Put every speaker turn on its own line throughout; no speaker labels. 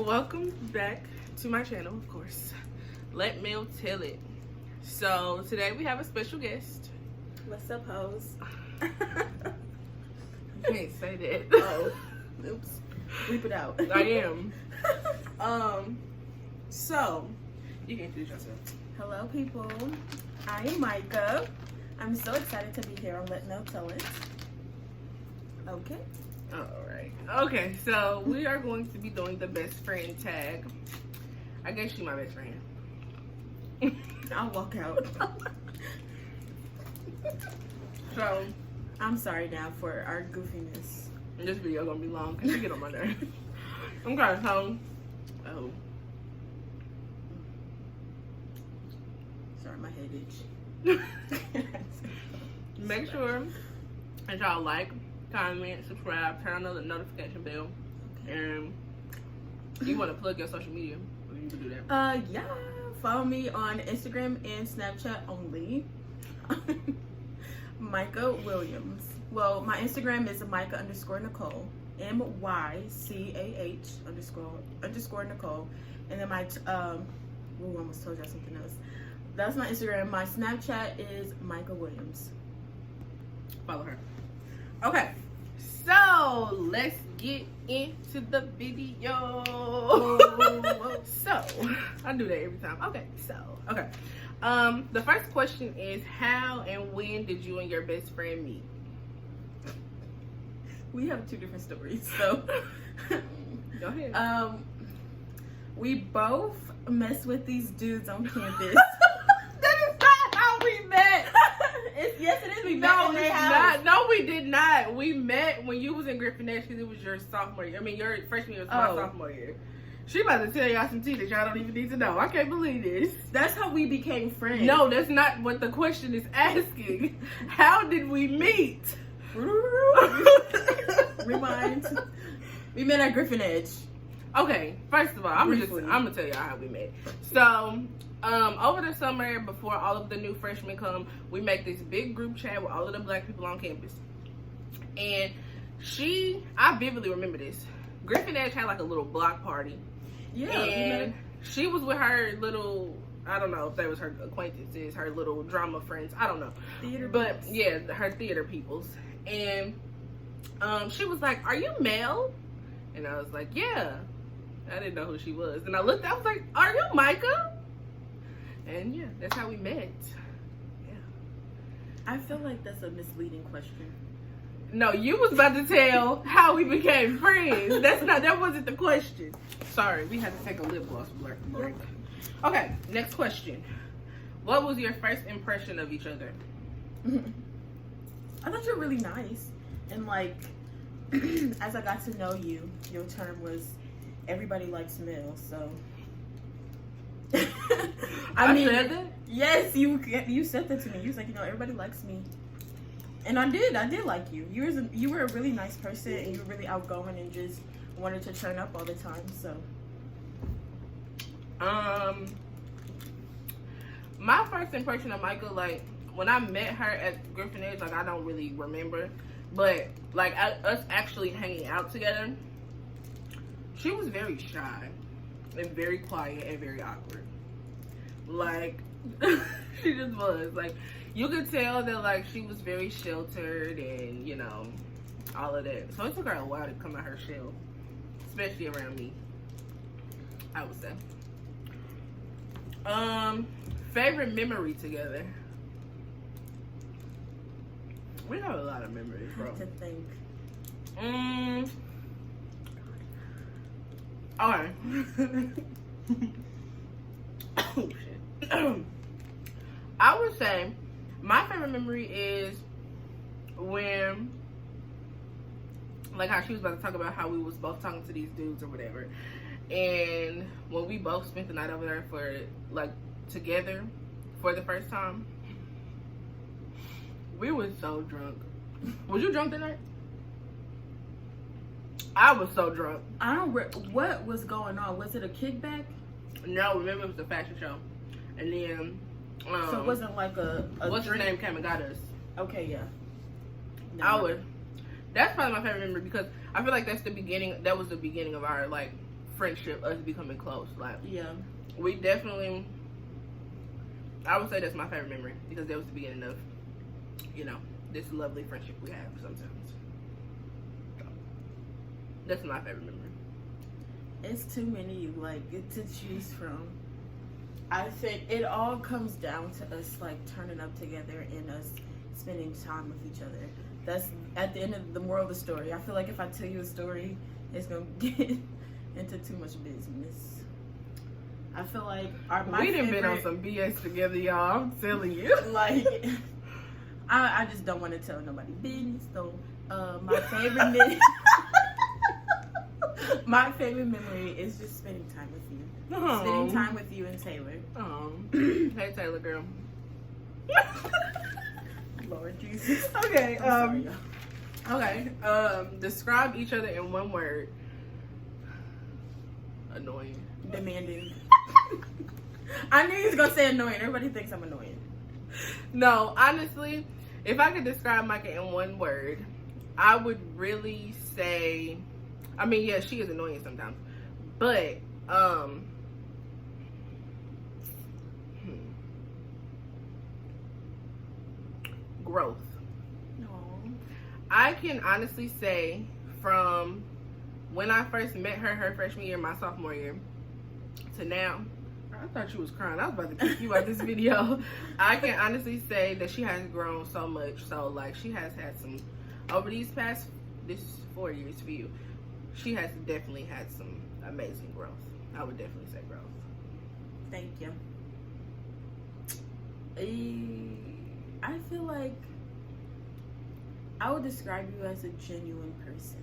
Welcome back to my channel, of course. Let Mel tell it. So today we have a special guest.
What's up, hoes?
You can't say that.
Oh, oops. Bleep it out.
I am. So you can introduce yourself.
Hello, people. I am Micah. I'm so excited to be here on Let Mel Tell It. Okay.
Alright. Okay, so we are going to be doing the best friend tag. I guess you're my best friend.
I'll walk out.
So
I'm sorry now for our goofiness.
this video gonna be long because you get on my nerves. Okay, so
Sorry, my head itch.
make sure that y'all like, comment, subscribe, turn on the notification bell, and you want to plug your social media, you can do that.
Yeah. Follow me on Instagram and Snapchat only. Micah Williams. Well, my Instagram is Micah_Nicole. MYCAH_Nicole. And then my I almost told y'all something else. That's my Instagram. My Snapchat is Micah Williams.
Follow her. Okay, so let's get into the video. So I do that every time. Okay, the first question is, how and when did you and your best friend meet?
We have two different stories, so
Go ahead.
We both mess with these dudes on campus.
That is not how we met.
Yes, it is. We met in their house.
No, we did not. We met when you was in Griffin Nash because it was your sophomore year. I mean, your freshman year was my sophomore year. She about to tell y'all some tea that y'all don't even need to know. I can't believe this.
That's how we became friends.
No, that's not what the question is asking. How did we meet?
Rewind. We met at Griffin Edge.
Okay, first of all, I'm
Briefly.
gonna tell y'all how we met. So, over the summer, before all of the new freshmen come, we make this big group chat with all of the black people on campus. And I vividly remember this. Griffin Edge had like a little block party.
Yeah.
And she was with her little, I don't know if that was her acquaintances, her little drama friends, I don't know.
Theater
But
peoples.
yeah, her theater peoples. And she was like, "Are you Mel?" And I was like, "Yeah." I didn't know who she was. And I looked, I was like, "Are you Micah?" And yeah, that's how we met. Yeah.
I feel like that's a misleading question.
No, you was about to tell how we became friends. That wasn't the question. Sorry, we had to take a lip gloss break. Okay, next question. What was your first impression of each other?
I thought you were really nice. And like, as I got to know you, your term was, everybody likes Mel, so.
I said that?
Yes, you said that to me. You was like, everybody likes me. And I did like you. You were a really nice person, and you were really outgoing and just wanted to turn up all the time, so.
My first impression of Michael, like, when I met her at Griffin Edge, like, I don't really remember, but, like, us actually hanging out together, she was very shy and very quiet and very awkward. Like, she just was. Like, you could tell that, like, she was very sheltered and, all of that. So it took her a while to come out her shell, especially around me, I would say. Favorite memory together. We have a lot of memories, bro.
To think.
Alright. Oh shit. I would say my favorite memory is when, like, how she was about to talk about how we was both talking to these dudes or whatever, and when we both spent the night over there for, like, together for the first time. We were so drunk. Was you drunk that night? I was so drunk.
What was going on? Was it a kickback?
No, remember it was a fashion show. And then
so it wasn't like a
what's
drink?
his name came and got us.
Okay, yeah.
No. That's probably my favorite memory because I feel like that was the beginning of our, like, friendship, us becoming close. Like,
Yeah.
we definitely, I would say that's my favorite memory because that was the beginning of, you know, this lovely friendship we have sometimes. So, that's my favorite memory.
It's too many, like, to choose from. I think it all comes down to us, like, turning up together and us spending time with each other. That's at the end of the moral of the story. I feel like if I tell you a story, it's gonna get into too much business. I feel like
we done been on some BS together, y'all. I'm telling you.
Like, I just don't want to tell nobody business. So, my favorite memory, my favorite memory is just spending time with you. Spending time with you and Taylor.
Hey, Taylor girl.
Lord Jesus.
Okay.
I'm sorry,
Okay. Describe each other in one word. Annoying.
Demanding. I knew he was gonna say annoying. Everybody thinks I'm annoying.
No, honestly, if I could describe Micah in one word, I would really say, I mean, yeah, she is annoying sometimes, but growth.
No.
I can honestly say from when I first met her freshman year, my sophomore year, to now, I thought you was crying. I was about to kick you out this video. I can honestly say that she has grown so much. So, like, she has had some, over these past, this 4 years for you, she has definitely had some amazing growth. I would definitely say growth.
Thank you. I feel like I would describe you as a genuine person.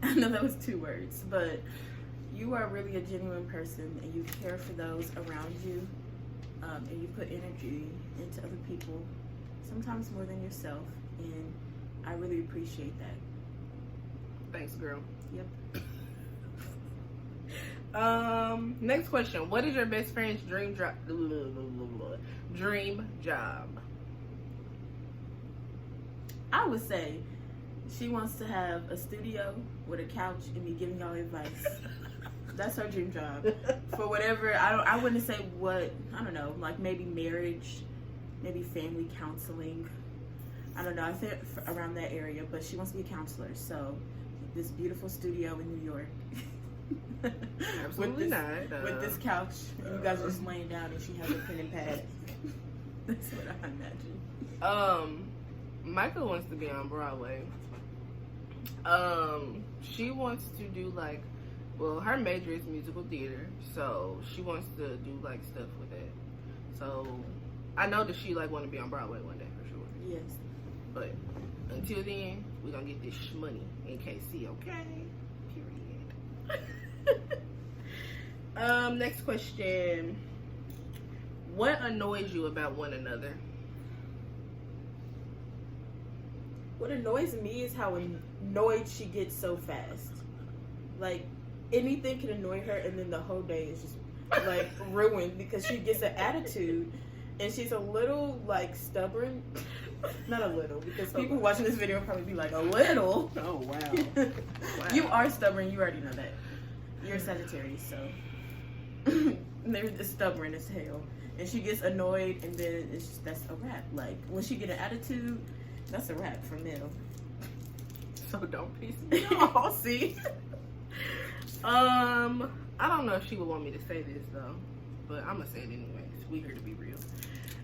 I know that was 2 words, but you are really a genuine person, and you care for those around you, and you put energy into other people, sometimes more than yourself, and I really appreciate that.
Thanks, girl.
Yep.
Next question. What is your best friend's dream job? Dream job.
I would say she wants to have a studio with a couch and be giving y'all advice. That's her dream job. For whatever, I wouldn't say what, I don't know, like maybe marriage, maybe family counseling. I don't know, I think around that area, but she wants to be a counselor. So this beautiful studio in New York.
Absolutely not.
With this couch, and you guys are just laying down, and she has a pen and pad. That's what I imagine.
Michael wants to be on Broadway. She wants to do like, well, her major is musical theater, so she wants to do like stuff with it. So I know that she like want to be on Broadway one day for sure.
Yes.
But until then, we're gonna get this money in KC, okay? Period. Next question. What annoys you about one another?
What annoys me is how annoyed she gets so fast. Like, anything can annoy her, and then the whole day is just, like, ruined because she gets an attitude, and she's a little, like, stubborn. Not a little, because people watching this video will probably be like, a little?
Oh, wow. Wow.
You are stubborn. You already know that. You're a Sagittarius, so. They're just stubborn as hell. And she gets annoyed, and then it's just, that's a wrap. Like, when she get an attitude, that's a wrap from them.
So don't piss me off, see? I don't know if she would want me to say this, though. But I'm going to say it anyways. We here to be real.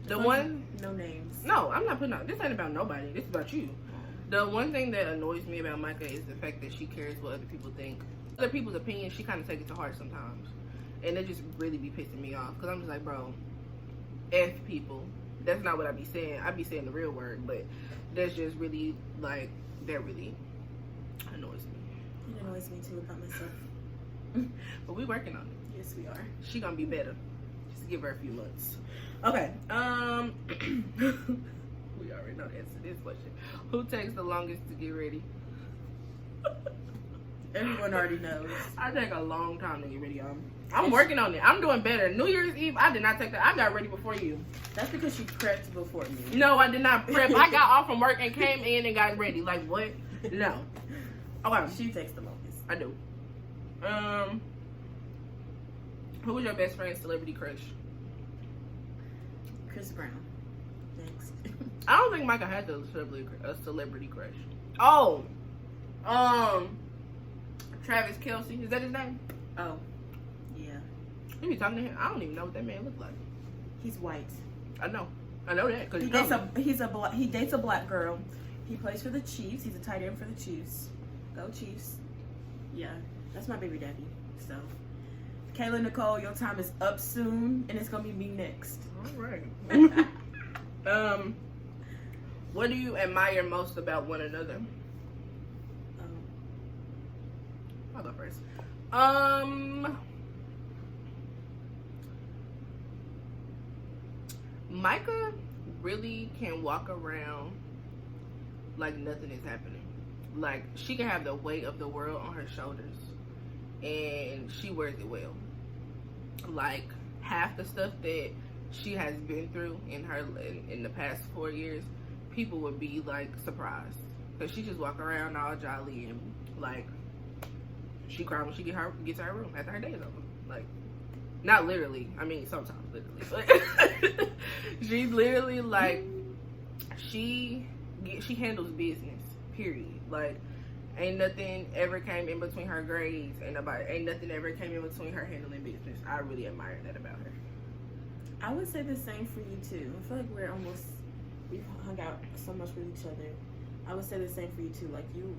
The one...
No names.
No, I'm not putting out... This ain't about nobody. This is about you. The one thing that annoys me about Micah is the fact that she cares what other people think. Other people's opinions, she kind of takes it to heart sometimes. And it just really be pissing me off. Because I'm just like, bro, F people. That's not what I be saying. I be saying the real word, but that's just really, like, that really annoys me.
It annoys me too about myself.
But we working on it.
Yes, we are.
She gonna be better. Just give her a few months.
Okay.
We already know the answer to this question. Who takes the longest to get ready?
Everyone already knows.
I take a long time to get ready, y'all. I'm working on it. I'm doing better. New Year's Eve, I did not take that. I got ready before you.
That's because she prepped before me.
No, I did not prep. I got off from work and came in and got ready. Like, what? No. Okay.
She takes the longest.
I do. Who was your best friend's celebrity crush?
Chris Brown. Next.
I don't think Micah has a celebrity crush. Oh, Travis Kelce. Is that his name?
Oh, yeah.
You be talking to him? I don't even know what that man looked like.
He's white.
I know that because
he dates a black girl. He plays for the Chiefs. He's a tight end for the Chiefs. Go Chiefs. Yeah, that's my baby daddy. So, Kayla Nicole, your time is up soon, and it's gonna be me next.
All right. What do you admire most about one another? I'll go first. Micah really can walk around like nothing is happening. Like, she can have the weight of the world on her shoulders, and she wears it well. Like, half the stuff that she has been through in the past 4 years, people would be like surprised, because she just walk around all jolly and like she cry when she gets to her room after her day is over. Like, not literally, I mean sometimes literally, but she's literally like she handles business, period. Like, ain't nothing ever came in between her grades, ain't nothing ever came in between her handling business. I really admire that about her.
I would say the same for you too. I feel like we've hung out so much with each other. I would say the same for you too. Like, you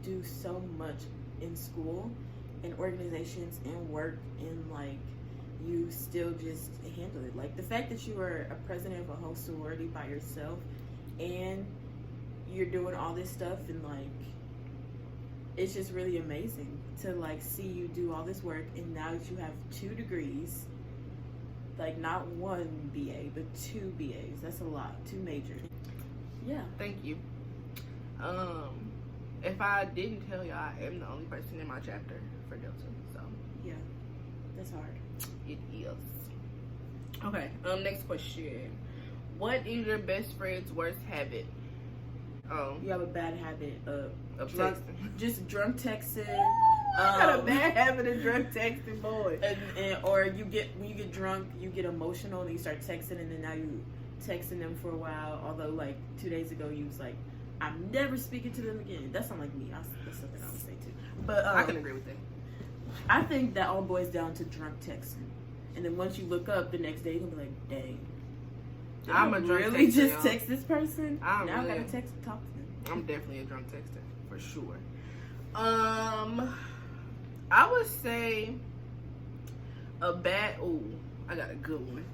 do so much in school, in organizations, in work, and like you still just handle it. Like, the fact that you are a president of a whole sorority by yourself, and you're doing all this stuff, and like it's just really amazing to like see you do all this work, and now that you have 2 degrees, like not 1 BA but 2 BAs. That's a lot. 2 majors. Yeah.
Thank you. If I didn't tell y'all, I am the only person in my chapter for Delta. So
yeah, that's hard.
It is. Okay. Next question. What is your best friend's worst habit?
You have a bad habit of
texting.
Just drunk texting.
I got a bad habit of drunk texting, boy.
Or when you get drunk, you get emotional and you start texting, and then now you texting them for a while. Although like 2 days ago you was like, I'm never speaking to them again. That's not like me. That's something I would say too. But
I can agree with that.
I think that all boils down to drunk texting, and then once you look up the next day, you're gonna be like, dang.
I'm a drunk
really
texter,
just
y'all.
text this person.
I
gotta talk to them.
I'm definitely a drunk texter for sure. I would say I got a good one.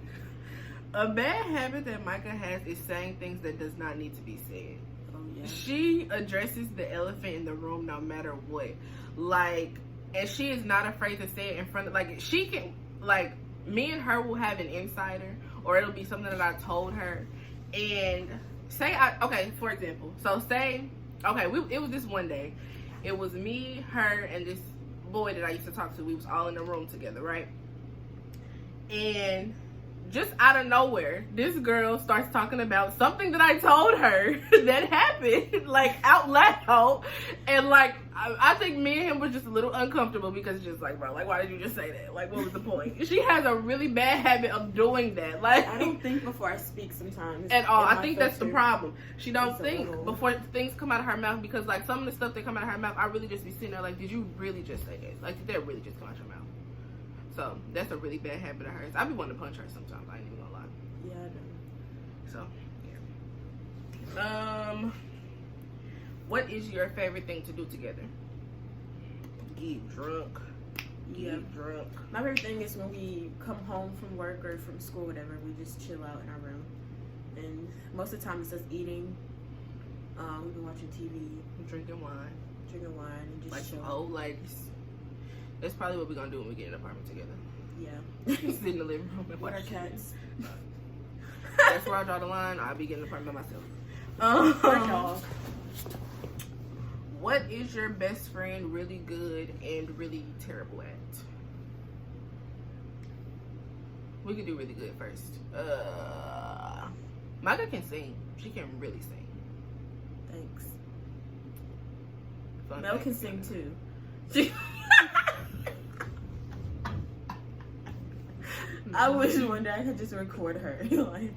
A bad habit that Micah has is saying things that does not need to be said.
Oh yeah.
She addresses the elephant in the room no matter what. Like, and she is not afraid to say it in front of, like, she can, like, me and her will have an insider, or it'll be something that I told her, and for example, so say, it was this one day, it was me, her, and this boy that I used to talk to. We was all in the room together, right? And just out of nowhere, this girl starts talking about something that I told her that happened, like, out loud. And, like, I think me and him was just a little uncomfortable, because it's just like, bro, like, why did you just say that? Like, what was the point? She has a really bad habit of doing that. Like,
I don't think before I speak sometimes.
At all. I think that's the problem. She don't think before things come out of her mouth, because, like, some of the stuff that come out of her mouth, I really just be sitting there like, did you really just say that? Like, did that really just come out your mouth? So, that's a really bad habit of hers. I be wanting to punch her sometimes. I ain't even gonna lie.
Yeah, I know.
So, yeah. What is your favorite thing to do together? Get drunk. Drunk.
My favorite thing is when we come home from work or from school, whatever, we just chill out in our room. And most of the time it's us eating. We've been watching TV.
Drinking wine.
And just
like
chill.
Some old ladies. That's probably what we're gonna do when we get in an apartment together.
Yeah.
Sit in the living room and watch
our cats.
That's where I draw the line. I'll be getting an apartment by myself. What is your best friend really good and really terrible at? We can do really good first. Micah can sing. She can really sing.
Thanks.
Fun
Mel
fact.
can sing too. I wish one day I could just record her. Like,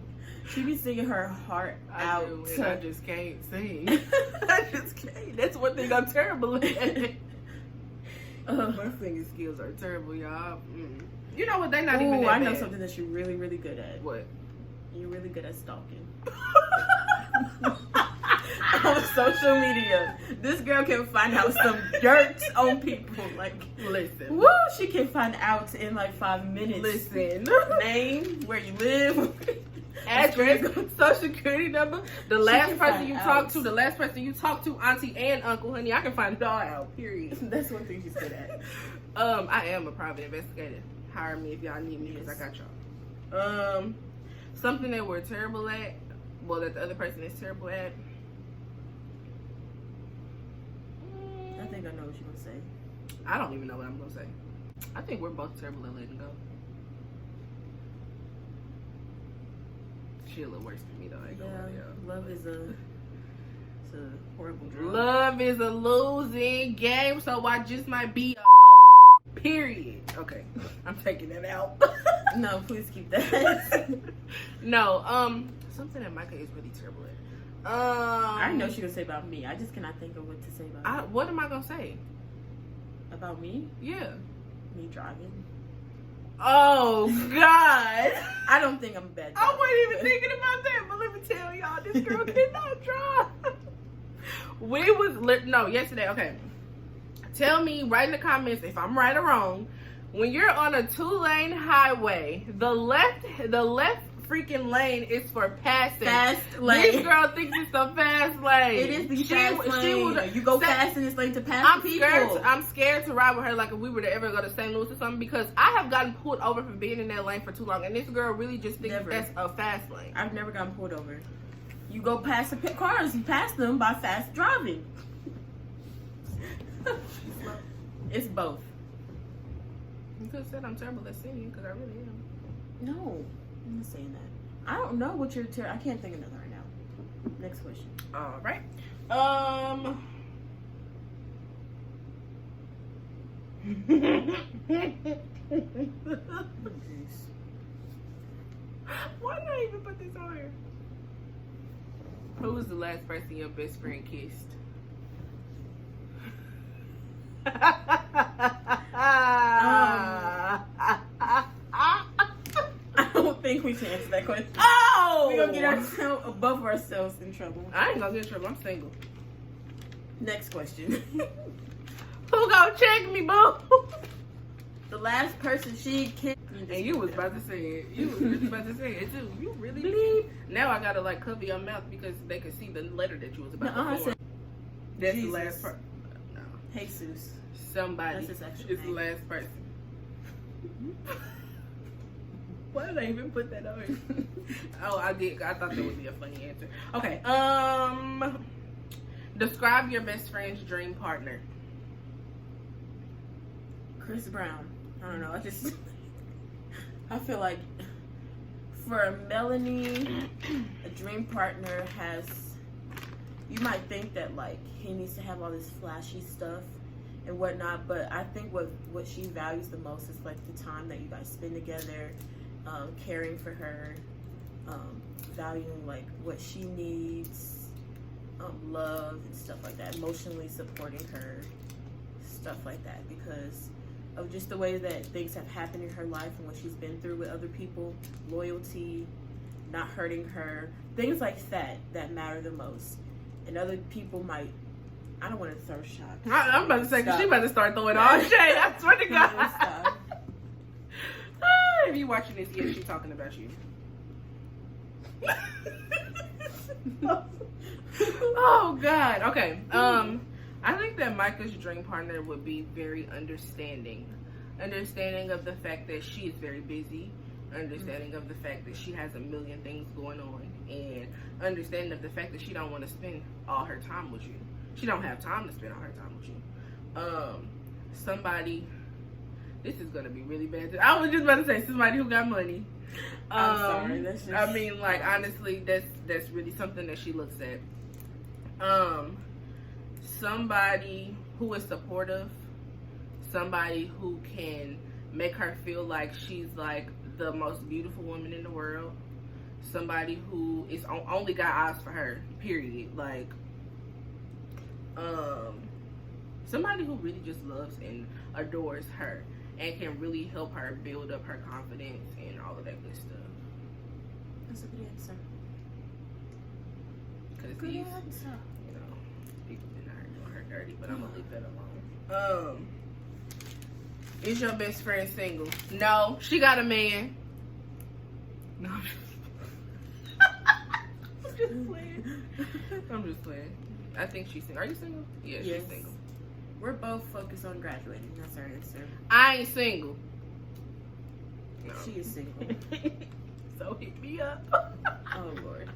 she be singing her heart out.
And I just can't sing. I just can't. That's one thing I'm terrible at. My singing skills are terrible, y'all. You know what? They're not even that
I know
bad.
something that you're really, really good at.
What?
You're really good at stalking. On social media, this girl can find out some dirt on people. Like,
listen,
woo, she can find out in like 5 minutes.
Listen,
name, where you live,
address, social security number, the last person you
out.
talked to, the last person you talked to, auntie and uncle, honey. I can find it all out. Period.
That's one thing she's good at.
I am a private investigator. Hire me if y'all need me, because I got y'all. Something that we're terrible at, well, that the other person is terrible at.
I think I know what you're gonna say.
I don't even know what I'm gonna say. I think we're both terrible at letting go. She a little worse than me though.
Love is it's a horrible drug.
Love is a losing game, so I just might be a hoe. Period. Okay, I'm taking that out.
No, please keep that.
No, something that Micah is really terrible at.
I know she gonna say about me. I just cannot think of what to say about me.
What am I gonna say?
About me?
Yeah.
Me driving.
Oh God.
I don't think I'm a bad driver.
I wasn't even thinking about that, but let me tell y'all, this girl cannot drive. Yesterday, okay. Tell me right in the comments if I'm right or wrong. When you're on a 2-lane highway, the left freaking lane is for passing.
Fast lane.
This girl thinks it's a fast lane.
It is the fast lane. You go fast in this lane to pass people.
I'm scared to ride with her like if we were to ever go to St. Louis or something, because I have gotten pulled over for being in that lane for too long, and this girl really just thinks that's a fast lane.
I've never gotten pulled over. You go past the cars, you pass them by fast driving. It's both.
You could have said I'm terrible at singing, because I really am.
No, I'm not saying that. I don't know what you're I can't think of another right now. Next question.
All right. Why did I even put this on here? Who was the last person your best friend kissed?
I don't think we should answer that question.
Oh!
We're gonna get ourselves above ourselves in trouble.
I ain't gonna get in trouble. I'm single.
Next question.
Who gonna check me, boo?
The last person she kissed.
And you was about to say it. You was really about to say it too. You really bleep. Now I gotta like cover your mouth because they can see the letter that you was about to form. That's
Jesus.
the last person. No.
Jesus.
Somebody.
That's his actual
It's
name.
the last person. Why did I even put that on? Oh, I did. I thought that would be a funny answer. Okay. Describe your best friend's dream partner.
Chris Brown. I don't know. I feel like for Melanie, a dream partner has. You might think that like he needs to have all this flashy stuff and whatnot, but I think what she values the most is like the time that you guys spend together, caring for her, valuing like what she needs, love and stuff like that, emotionally supporting her, stuff like that, because of just the way that things have happened in her life and what she's been through with other people, loyalty, not hurting her, things like that matter the most. And other people might, I don't want to throw shots.
I'm about to say, because she about to start throwing all shade. I swear to God. If you watching this, yes, she's talking about you. Oh, God. Okay. I think that Micah's dream partner would be very understanding of the fact that she is very busy, understanding of the fact that she has a million things going on, and understanding of the fact that she don't want to spend all her time with you. She don't have time to spend all her time with you. Somebody, this is gonna be really bad. I was just about to say somebody who got money.
I'm sorry. That's just,
I mean, like, honestly, that's really something that she looks at. Somebody who is supportive, somebody who can make her feel like she's like the most beautiful woman in the world. Somebody who is only got eyes for her, period. Like, somebody who really just loves and adores her and can really help her build up her confidence and all of that good stuff.
That's a good answer.
Because
Good
these,
answer.
you know, people been out here doing her dirty, but I'm gonna leave that alone. Is your best friend single? No, she got a man. No, I'm just playing. I'm just playing. I think she's single. Are you single? Yeah,
Yes.
she's single.
We're both focused on graduating. That's our answer.
I ain't single. No.
She is single.
So hit me up.
Oh Lord.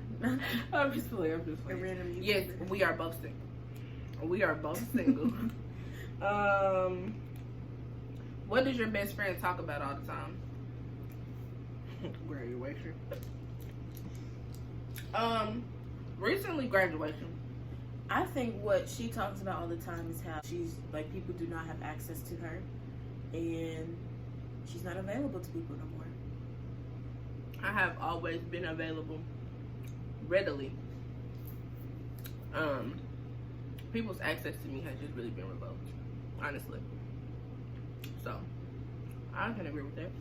I'm just playing. I'm just
A
playing.
random
Yes,
YouTuber.
we are both single. We are both single. What does your best friend talk about all the time? Graduation. Recently graduation.
I think what she talks about all the time is how she's like people do not have access to her, and she's not available to people no more.
I have always been available readily. People's access to me has just really been revoked, honestly. So I can agree with that.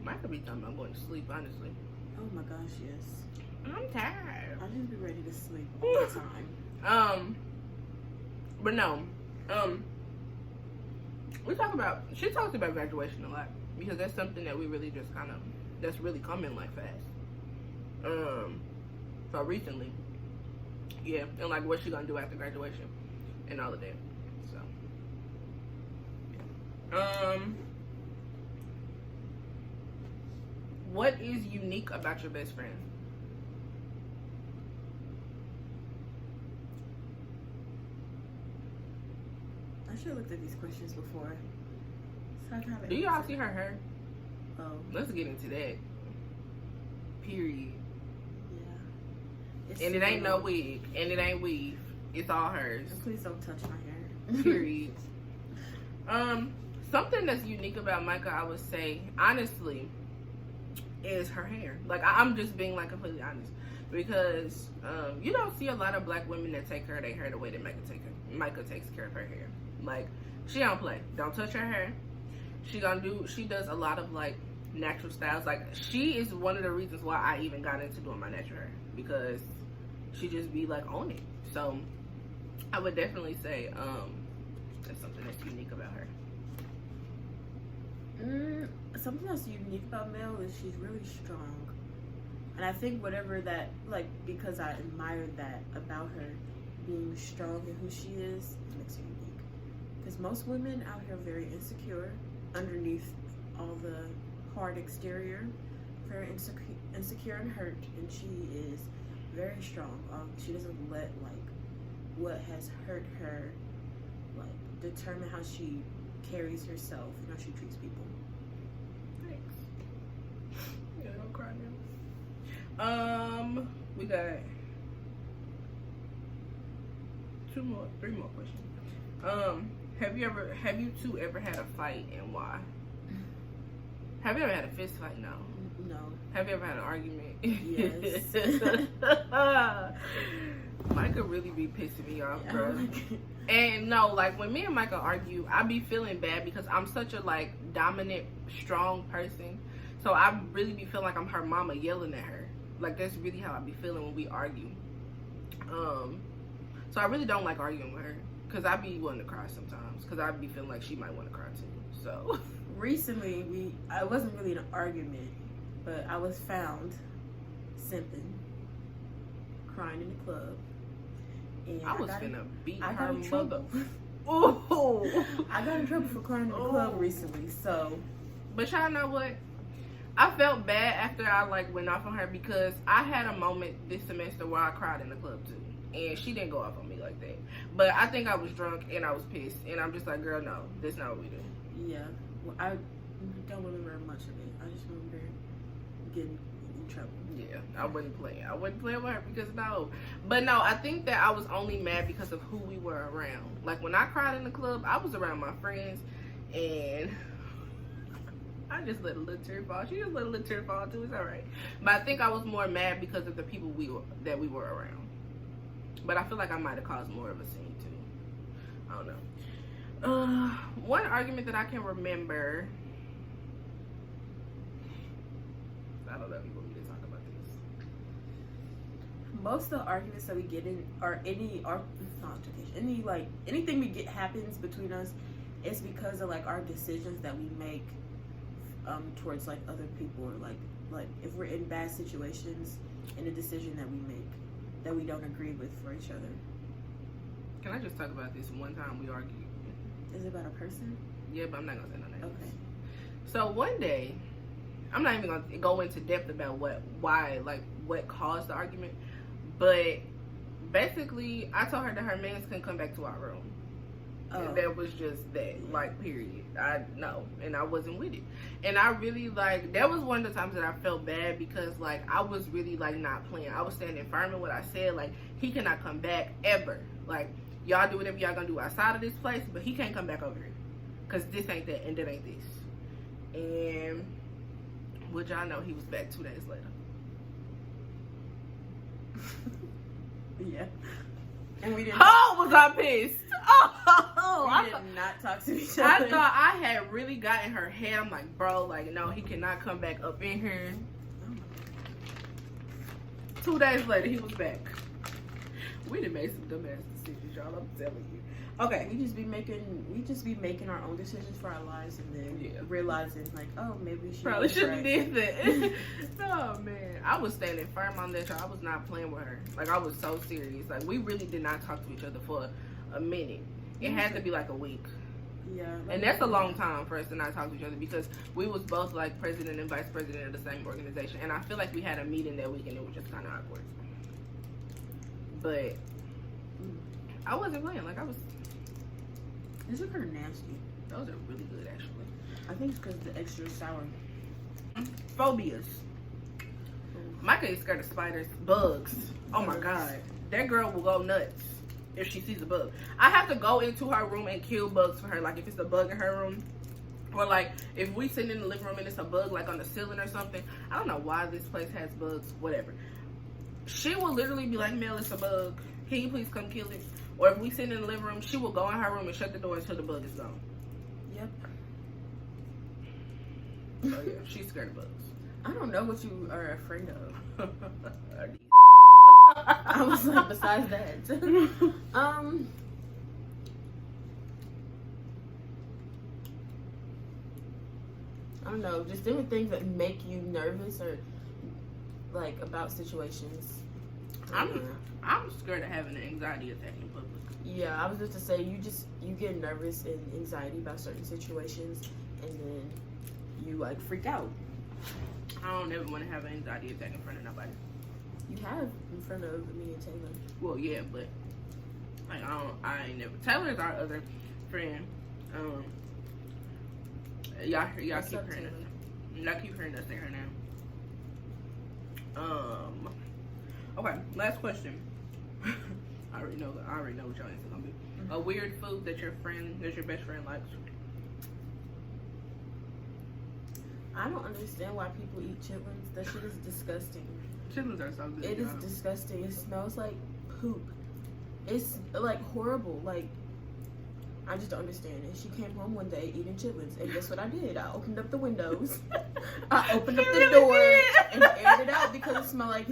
Might could be talking about going to sleep, honestly.
Oh my gosh, yes.
I'm tired.
I'll just be ready to sleep all the time.
But no. She talks about graduation a lot because that's something that we really just that's really coming like fast. So recently, yeah, and like what she gonna do after graduation and all of that. So, yeah. What is unique about your best friend?
I should have looked at these questions before. So I kinda
Do y'all see her hair?
Oh,
Let's get into that. Period.
yeah. It's
And it ain't no
super-
wig, and it ain't weave. It's all hers.
And please don't touch my hair.
Period. Something that's unique about Micah, I would say, honestly, is her hair. Like, I'm just being like completely honest, because you don't see a lot of black women that take care of their hair the way that Micah takes care of her hair. Like, she don't play. Don't touch her hair. She does a lot of like natural styles. Like, she is one of the reasons why I even got into doing my natural hair, because she just be like on it. So I would definitely say that's something that's unique about her.
Something that's unique about Mel is she's really strong. And I think whatever that, like, because I admire that about her, being strong and who she is, makes her unique. Because most women out here are very insecure underneath all the hard exterior, very insecure and hurt, and she is very strong. She doesn't let, like, what has hurt her, like, determine how she carries herself and how she treats people.
Thanks. Yeah, don't cry now. We got three more questions. Have you two ever had a fight, and why? Have you ever had a fist fight? No.
No.
Have you ever had an argument?
Yes.
Micah really be pissing me off, bro.
Like,
And no, like when me and Micah argue, I be feeling bad because I'm such a like dominant, strong person. So I really be feeling like I'm her mama yelling at her. Like that's really how I be feeling when we argue. So I really don't like arguing with her because I be wanting to cry sometimes because I be feeling like she might want to cry too. So
recently, it wasn't really an argument, but I was found simping, crying in the club. And
I was finna beat
I
her
got in trouble.
mother. Ooh.
I got in trouble for crying in the club recently, so.
But y'all know what? I felt bad after I like went off on her because I had a moment this semester where I cried in the club too. And she didn't go off on me like that. But I think I was drunk and I was pissed. And I'm just like, girl, no, that's not what we do.
Yeah. Well, I don't remember much of it. I just remember getting in trouble.
Yeah, I wasn't playing. I wasn't playing with her because no. But no, I think that I was only mad because of who we were around. Like when I cried in the club, I was around my friends and I just let a little tear fall. She just let a little tear fall too. It's all right. But I think I was more mad because of the people we were around. But I feel like I might have caused more of a scene too. I don't know. One argument that I can remember. I don't know if you want me to talk about this.
Most of the arguments that we get in are anything we get happens between us is because of like our decisions that we make towards like other people, or like if we're in bad situations and a decision that we make that we don't agree with for each other.
Can I just talk about this one time we argued?
Is it about a person?
Yeah, but I'm not gonna say no names.
Okay.
So one day, I'm not even gonna go into depth about what caused the argument, but basically I told her that her mans couldn't come back to our room. And that was just that, like, period. I know, and I wasn't with it. And I really, like, that was one of the times that I felt bad because, like, I was really, like, not playing. I was standing firm in what I said. Like, he cannot come back ever. Like, y'all do whatever y'all gonna do outside of this place, but he can't come back over here. Because this ain't that, and that ain't this. And would y'all know he was back 2 days later?
Yeah. And we didn't.
Oh, was I pissed? Oh,
we did not talk to each other.
I thought I had really gotten her head. I'm like, bro, like, no, he cannot come back up in here. 2 days later, he was back. We done made some dumbass decisions, y'all. I'm telling you. Okay,
we just be making our own decisions for our lives, and then realizing like, oh, maybe we
probably shouldn't have did that. Oh man, I was standing firm on that. I was not playing with her. Like, I was so serious. Like, we really did not talk to each other for a minute. It had to be like a week.
Yeah,
and that's a long time for us to not talk to each other because we was both like president and vice president of the same organization, and I feel like we had a meeting that week and it was just kind of awkward. But I wasn't playing. Like, I was.
These are kind of nasty.
Those are really good, actually.
I think it's because the extra sour.
Phobias. Micah is scared of spiders. Bugs. Oh my god. That girl will go nuts if she sees a bug. I have to go into her room and kill bugs for her. Like, if it's a bug in her room. Or, like, if we sitting in the living room and it's a bug, like, on the ceiling or something. I don't know why this place has bugs. Whatever. She will literally be like, Mel, it's a bug. Can you please come kill it? Or if we sit in the living room, she will go in her room and shut the door until the bug is gone.
Yep.
Oh yeah, she's scared of bugs.
I don't know what you are afraid of. I was like, besides that. I don't know, just different things that make you nervous or like about situations.
I'm scared of having an anxiety attack in public.
Yeah, I was just to say you get nervous and anxiety about certain situations, and then you like freak out.
I don't ever want to have an anxiety attack in front of nobody.
You have in front of me and Taylor.
Well, yeah, but like I ain't never. Taylor's our other friend. Y'all keep hearing us. Y'all keep hearing us say her name. Okay, last question. I already know what your answer's gonna be. Mm-hmm. A weird food that your best friend likes.
I don't understand why people eat chitlins. That shit is disgusting.
Chitlins are so good.
It is disgusting. It smells like poop. It's like horrible. Like, I just don't understand it. She came home one day eating chitlins, and guess what I did? I opened up the windows. I opened up the door and aired it out because it smelled like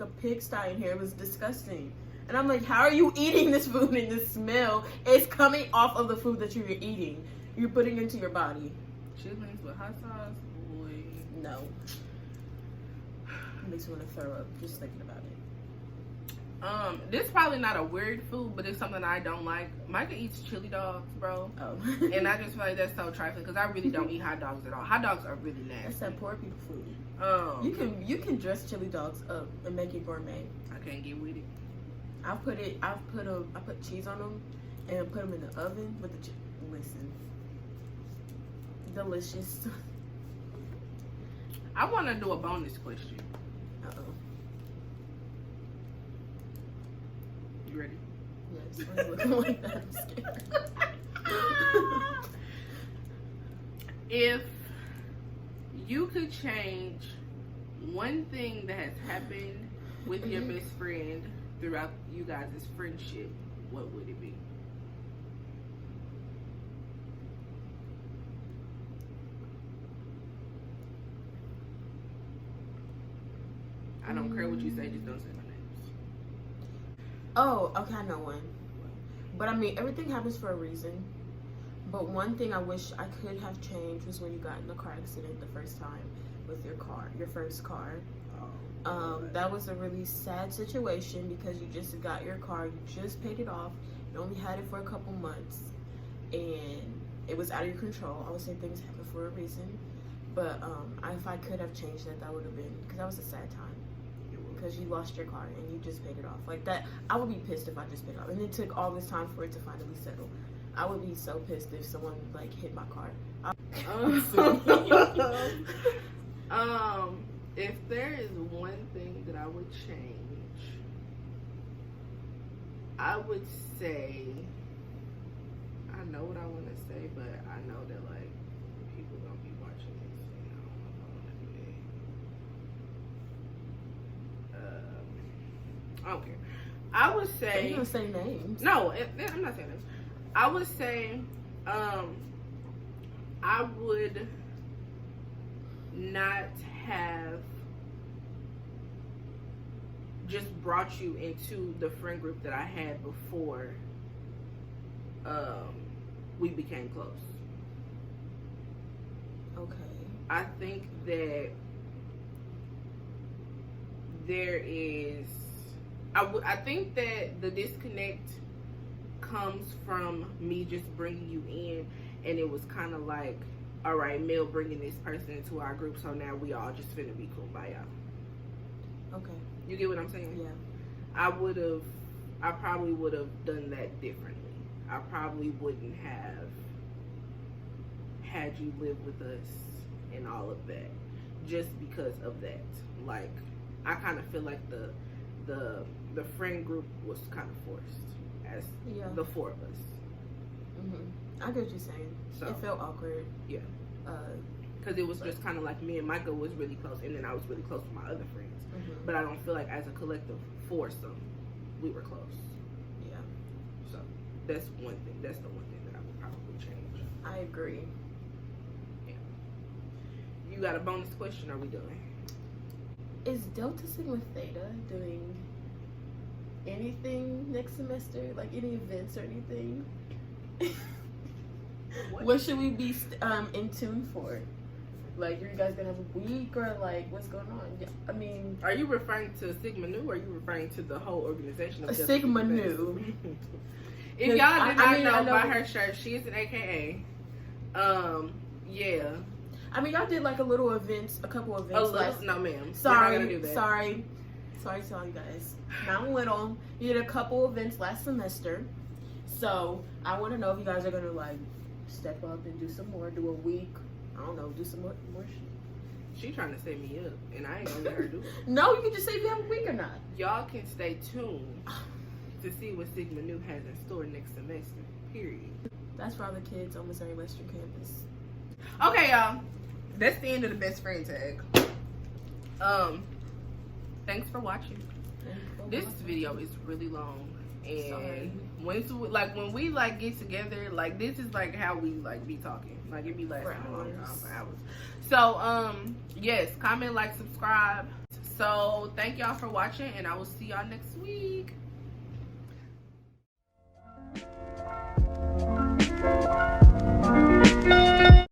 a pigsty in here. It was disgusting. And I'm like, how are you eating this food and the smell is coming off of the food that you're eating? You're putting into your body.
Chitlins with hot sauce? Boy.
No. It makes me want to throw up just thinking about it.
This is probably not a weird food, but it's something I don't like. Micah eats chili dogs, bro.
Oh.
And I just feel like that's so trifling because I really don't eat hot dogs at all. Hot dogs are really nasty.
That's that poor people food. You can dress chili dogs up and make it gourmet.
I can't get with it.
I put cheese on them and put them in the oven with the listen. Delicious.
I want to do a bonus question.
Uh-oh.
You ready?
Yes. Why are you looking like that? I'm scared.
If you could change one thing that has happened with your best friend throughout you guys' friendship, what would it be? I don't care what you say, just don't say my names.
Oh, okay, I know one. But I mean, everything happens for a reason. But one thing I wish I could have changed was when you got in a car accident the first time with your car, your first car. That was a really sad situation because you just got your car, you just paid it off, you only had it for a couple months, and it was out of your control. I would say things happen for a reason, but if I could have changed that, that would have been, because that was a sad time. Because you lost your car and you just paid it off. Like that, I would be pissed if I just paid it off. And it took all this time for it to finally settle. I would be so pissed if someone like hit my car.
If there is one thing that I would change, I would say, I know what I want to say, but I know that like people gonna be watching this, and I don't know if I want to do that. I don't care. I would say.
You gonna say names?
No, I'm not saying names. I would say, I would not have just brought you into the friend group that I had before we became close.
Okay.
I think that there is, I think that the disconnect comes from me just bringing you in, and it was kind of like, all right, Mel bringing this person into our group, so now we all just finna be kumbaya.
Okay.
You get what I'm saying?
Yeah.
I probably would have done that differently. I probably wouldn't have had you live with us and all of that, just because of that. Like, I kind of feel like the friend group was kind of forced as the four of us.
I get what you're saying. So it felt awkward.
Yeah. Because it was just kind of like me and Michael was really close, and then I was really close with my other friends. But I don't feel like as a collective foursome, we were close.
Yeah.
So that's one thing. That's the one thing that I would probably change.
I agree.
Yeah. You got a bonus question? Or are we done?
Is Delta Sigma Theta doing anything next semester? Like any events or anything? What should we be in tune for? Like, are you guys gonna have a week, or like what's going on? Yeah, I mean,
are you referring to Sigma Nu, or are you referring to the whole organization of
Sigma Nu?
If y'all did not know by her shirt, she is an AKA. Yeah.
I mean, y'all did like a couple events.
No, ma'am.
Sorry to all you guys. Not little. You did a couple events last semester, so I want to know if you guys are gonna like step up and do some more, do a week. I don't know, do some more shit.
She trying to set me up, and I ain't gonna let her do it.
No, you can just say if you have a week or not.
Y'all can stay tuned to see what Sigma Nu has in store next semester. Period.
That's for all the kids on Missouri Western Campus.
Okay, y'all. That's the end of the Best Friend Tag. Thanks for watching. This video is really long, and when we like get together, like this is like how we like be talking. Like it be lasting a long time, for hours. So yes, comment, like, subscribe. So thank y'all for watching, and I will see y'all next week.